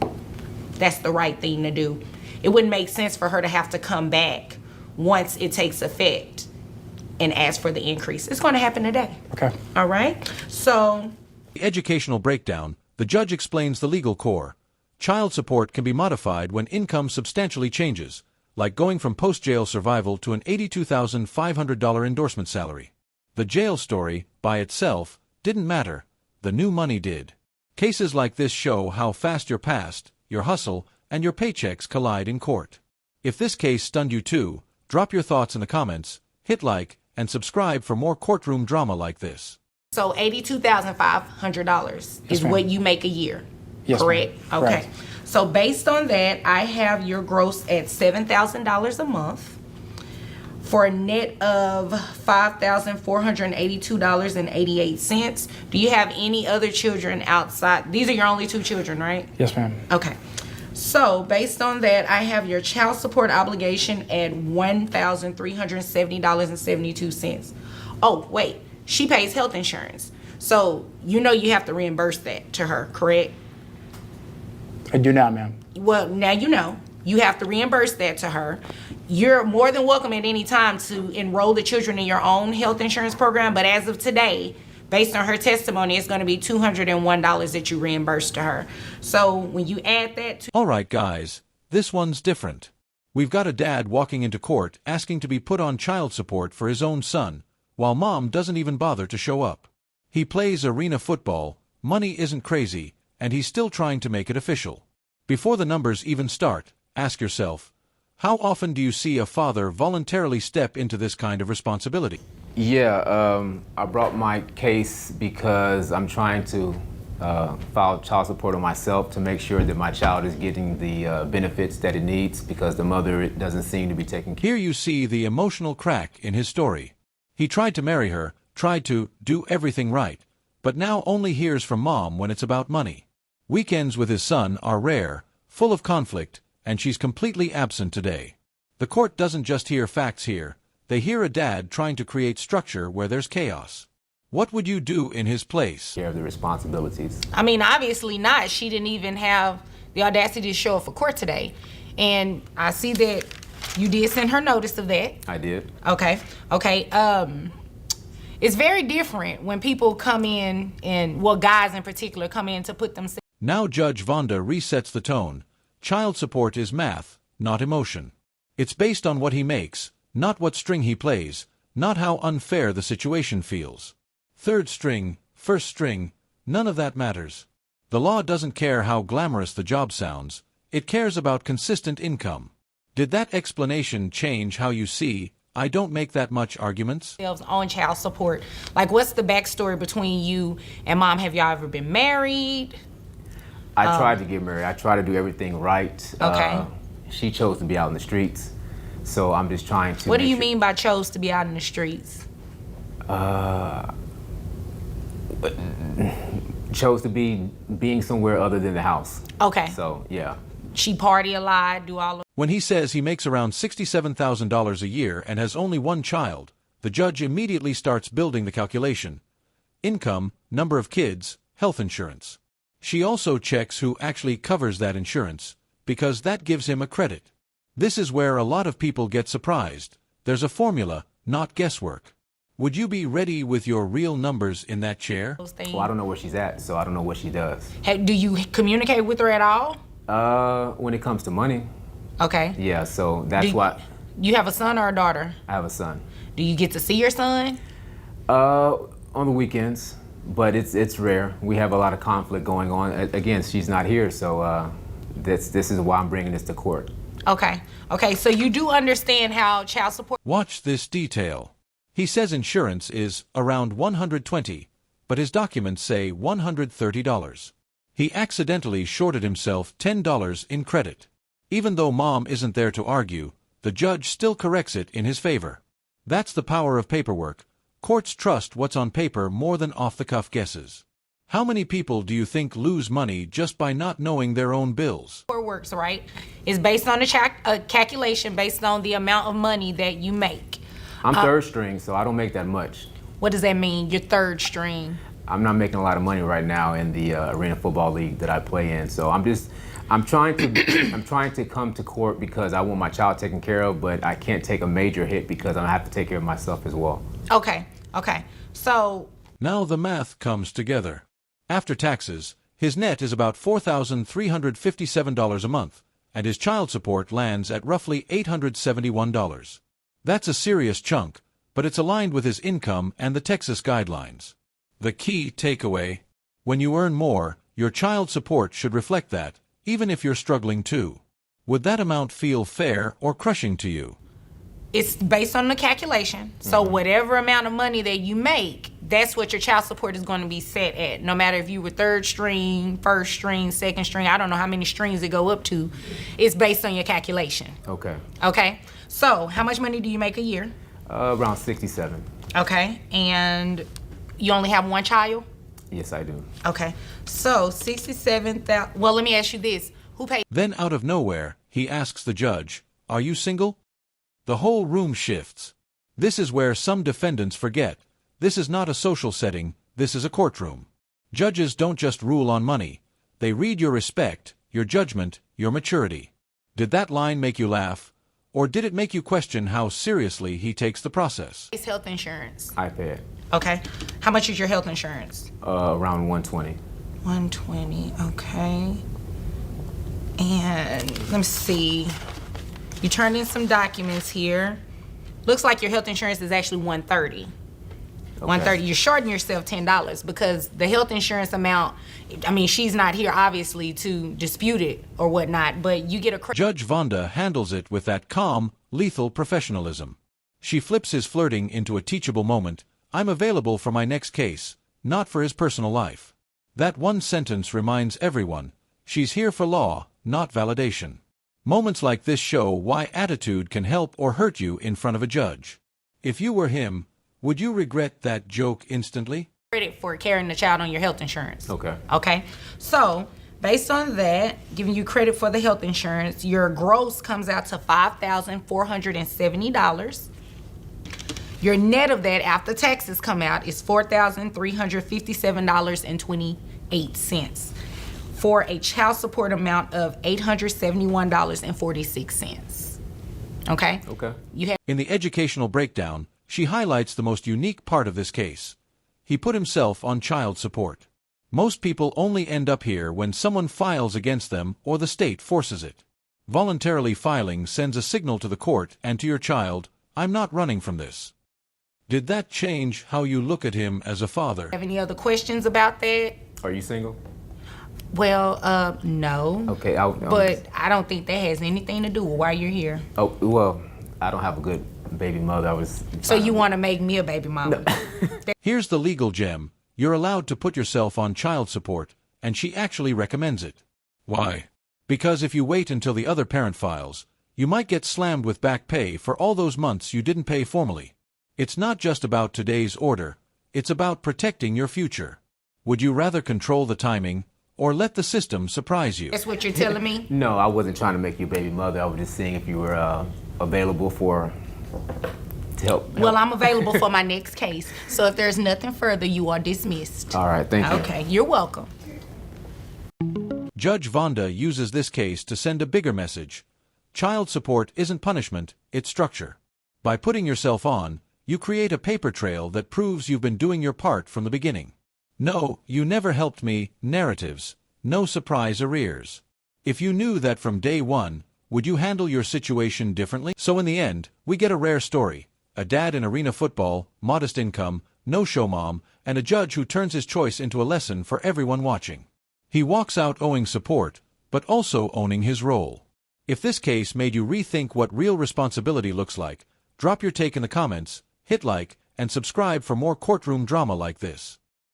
That's the right thing to do. It wouldn't make sense for her to have to come back once it takes effect and ask for the increase. It's going to happen today. Okay. All right? So The educational breakdown, the judge explains the legal core. Child support can be modified when income substantially changes, like going from post-jail survival to an $82,500 endorsement salary. The jail story, by itself, didn't matter. The new money did. Cases like this show how fast your past, your hustle, and your paychecks collide in court. If this case stunned you too, drop your thoughts in the comments, hit like, and subscribe for more courtroom drama like this. So $82,500 is what you make a year, yes, correct? Ma'am. Okay. Correct. So based on that, I have your gross at $7,000 a month for a net of $5,482.88. Do you have any other children outside? These are your only 2 children, right? Yes, ma'am. Okay. So based on that, I have your child support obligation at $1,370.72. Oh, wait. She pays health insurance. So you know you have to reimburse that to her, correct? I do not, ma'am. Well, now you know. You have to reimburse that to her. You're more than welcome at any time to enroll the children in your own health insurance program, but as of today, based on her testimony, it's going to be $201 that you reimburse to her. So when you add that to... All right, guys, this one's different. We've got a dad walking into court asking to be put on child support for his own son, while mom doesn't even bother to show up. He plays arena football, money isn't crazy, and he's still trying to make it official. Before the numbers even start, ask yourself, how often do you see a father voluntarily step into this kind of responsibility? Yeah, I brought my case because I'm trying to file child support on myself to make sure that my child is getting the benefits that it needs because the mother doesn't seem to be taking care. Here you see the emotional crack in his story. He tried to marry her, tried to do everything right, but now only hears from mom when it's about money. Weekends with his son are rare, full of conflict, and she's completely absent today. The court doesn't just hear facts here, they hear a dad trying to create structure where there's chaos. What would you do in his place? Share the responsibilities. I mean, obviously not. She didn't even have the audacity to show up for court today. And I see that you did send her notice of that. I did. Okay. It's very different when people come in and, well, guys in particular, come in to put themselves... Now Judge Vonda resets the tone. Child support is math, not emotion. It's based on what he makes, not what string he plays, not how unfair the situation feels. Third string, first string, none of that matters. The law doesn't care how glamorous the job sounds, it cares about consistent income. Did that explanation change how you see, I don't make that much arguments? On child support. Like, what's the backstory between you and mom? Have y'all ever been married? I tried to get married. I tried to do everything right. Okay. She chose to be out in the streets, so I'm just trying to... What do you mean by chose to be out in the streets? Chose to be being somewhere other than the house. Okay. So, yeah. She party a lot, do all of... When he says he makes around $67,000 a year and has only one child, the judge immediately starts building the calculation. Income, number of kids, health insurance. She also checks who actually covers that insurance, because that gives him a credit. This is where a lot of people get surprised. There's a formula, not guesswork. Would you be ready with your real numbers in that chair? Well, I don't know where she's at, so I don't know what she does. Do you communicate with her at all? When it comes to money. Okay. Yeah, so that's why... You have a son or a daughter? I have a son. Do you get to see your son? On the weekends, but it's rare. We have a lot of conflict going on. Again, she's not here, so this is why I'm bringing this to court. Okay, so you do understand how child support... Watch this detail. He says insurance is around $120, but his documents say $130. He accidentally shorted himself $10 in credit. Even though mom isn't there to argue, the judge still corrects it in his favor. That's the power of paperwork. Courts trust what's on paper more than off-the-cuff guesses. How many people do you think lose money just by not knowing their own bills? Works, right? It's based on a calculation based on the amount of money that you make. I'm third string, so I don't make that much. What does that mean, your third string? I'm not making a lot of money right now in the arena football league that I play in. So I'm trying to come to court because I want my child taken care of, but I can't take a major hit because I have to take care of myself as well. Okay. So now the math comes together. After taxes, his net is about $4,357 a month, and his child support lands at roughly $871. That's a serious chunk, but it's aligned with his income and the Texas guidelines. The key takeaway: when you earn more, your child support should reflect that, even if you're struggling too. Would that amount feel fair or crushing to you? it's based on the calculation. So whatever amount of money that you make, that's what your child support is going to be set at. No matter if you were third string, first string, second string, I don't know how many strings it go up to. It's based on your calculation. Okay. Okay. So how much money do you make a year? Around 67. Okay. And you only have one child? Yes, I do. Okay. So 67,000. Well, let me ask you this. Who pays? Then out of nowhere, he asks the judge, "Are you single?" The whole room shifts. This is where some defendants forget. This is not a social setting, this is a courtroom. Judges don't just rule on money. They read your respect, your judgment, your maturity. Did that line make you laugh? Or did it make you question how seriously he takes the process? It's health insurance. I pay it. Okay. How much is your health insurance? Around 120. 120. Okay. And let me see. You turned in some documents here. Looks like your health insurance is actually 130. Okay. 130. You're shorting yourself $10 because the health insurance amount, I mean, she's not here obviously to dispute it or whatnot, but you get a Judge Vonda handles it with that calm, lethal professionalism. She flips his flirting into a teachable moment. I'm available for my next case, not for his personal life. That one sentence reminds everyone, she's here for law, not validation. Moments like this show why attitude can help or hurt you in front of a judge. If you were him, would you regret that joke instantly? Credit for carrying the child on your health insurance. Okay. Okay. So, based on that, giving you credit for the health insurance, your gross comes out to $5,470. Your net of that after taxes come out is $4,357.28 for a child support amount of $871.46. Okay? Okay. In the educational breakdown, she highlights the most unique part of this case. He put himself on child support. Most people only end up here when someone files against them or the state forces it. Voluntarily filing sends a signal to the court and to your child, I'm not running from this. Did that change how you look at him as a father? Have any other questions about that? Are you single? Well, no. Okay. But I don't think that has anything to do with why you're here. Oh, well, I don't have a good baby mother. So you want to make me a baby mama? No. Here's the legal gem. You're allowed to put yourself on child support, and she actually recommends it. Why? Because if you wait until the other parent files, you might get slammed with back pay for all those months you didn't pay formally. It's not just about today's order, it's about protecting your future. Would you rather control the timing, or let the system surprise you? That's what you're telling me? No, I wasn't trying to make you a baby mother. I was just seeing if you were available to help. Well, I'm available for my next case. So if there's nothing further, you are dismissed. All right, thank you. Okay, you're welcome. Judge Vonda uses this case to send a bigger message. Child support isn't punishment, it's structure. By putting yourself on, you create a paper trail that proves you've been doing your part from the beginning. No, you never helped me, narratives, no surprise arrears. If you knew that from day one, would you handle your situation differently? So in the end, we get a rare story. A dad in arena football, modest income, no-show mom, and a judge who turns his choice into a lesson for everyone watching. He walks out owing support, but also owning his role. If this case made you rethink what real responsibility looks like, drop your take in the comments, hit like, and subscribe for more courtroom drama like this.